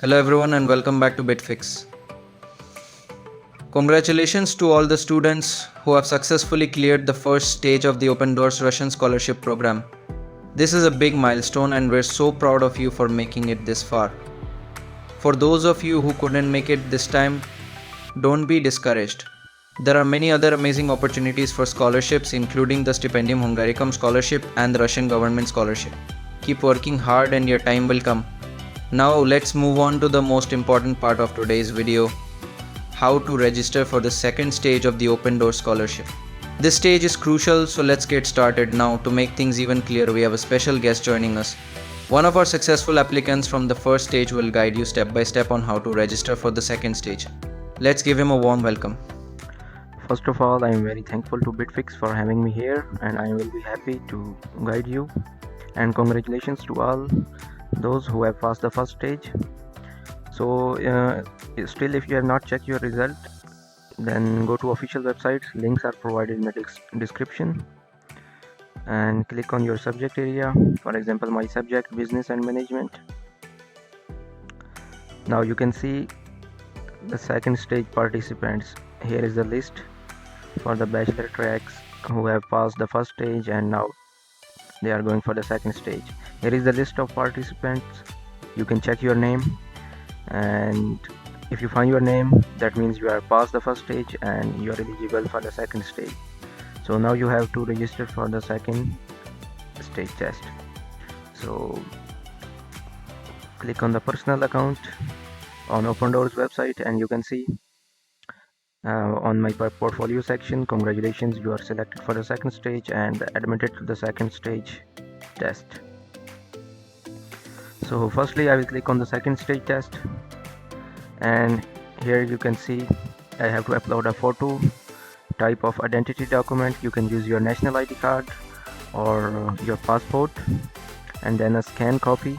Hello everyone and welcome back to Bitfix. Congratulations to all the students who have successfully cleared the first stage of the Open Doors Russian Scholarship Program. This is a big milestone and we're so proud of you for making it this far. For those of you who couldn't make it this time, don't be discouraged. There are many other amazing opportunities for scholarships including the Stipendium Hungaricum scholarship and the Russian government scholarship. Keep working hard and your time will come. Now let's move on to the most important part of today's video, how to register for the second stage of the Open Door Scholarship. This stage is crucial, so let's get started now. To make things even clearer, we have a special guest joining us. One of our successful applicants from the first stage will guide you step by step on how to register for the second stage. Let's give him a warm welcome. First of all, I am very thankful to Bitfix for having me here, and I will be happy to guide you. And congratulations to all those who have passed the first stage. So still, if you have not checked your result, then go to official websites. Links are provided in the description, and click on your subject area. For example, my subject, business and management. Now you can see the second stage participants. Here is the list for the bachelor tracks who have passed the first stage and now they are going for the second stage. Here is the list of participants. You can check your name, and if you find your name, that means you are past the first stage and you are eligible for the second stage. So now you have to register for the second stage test. So click on the personal account on Open Doors website, and you can see on my portfolio section, congratulations, you are selected for the second stage and admitted to the second stage test. So firstly, I will click on the second stage test, and here you can see I have to upload a photo, type of identity document. You can use your national ID card or your passport, and then a scan copy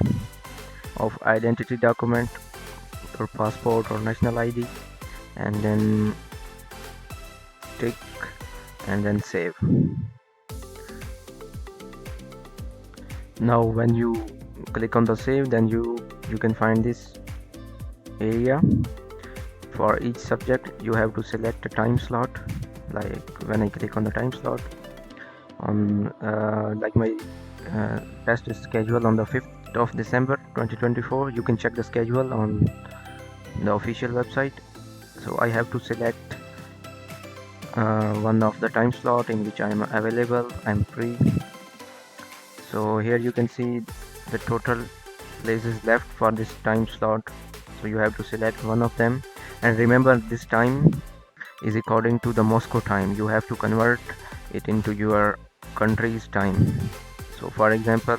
of identity document or passport or national ID, and then tick and then save. Now when you click on the save, then you can find this area. For each subject you have to select a time slot. Like when I click on the time slot on like my test is scheduled on the 5th of December 2024. You can check the schedule on the official website. So I have to select one of the time slot in which I am available, I'm free. So here you can see the total places left for this time slot, so you have to select one of them. And remember, this time is according to the Moscow time. You have to convert it into your country's time. So for example,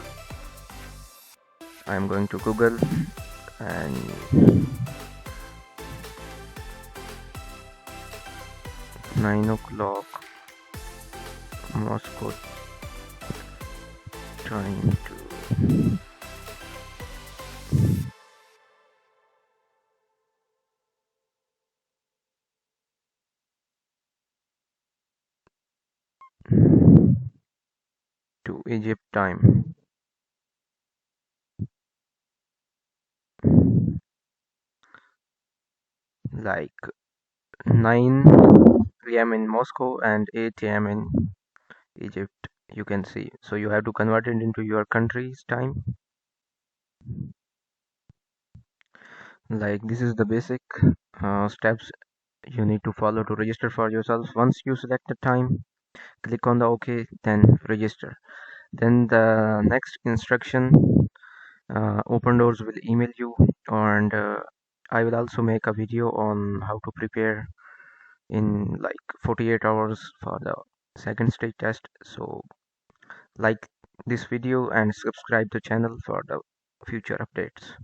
I am going to Google and 9 o'clock Moscow time to Egypt time. Like 9 p.m. in Moscow and 8 a.m. in Egypt, you can see. So you have to convert it into your country's time. Like this is the basic steps you need to follow to register for yourself. Once you select the time, click on the OK, then register. Then the next instruction, Open Doors will email you, and I will also make a video on how to prepare in like 48 hours for the second stage test. So like this video and subscribe the channel for the future updates.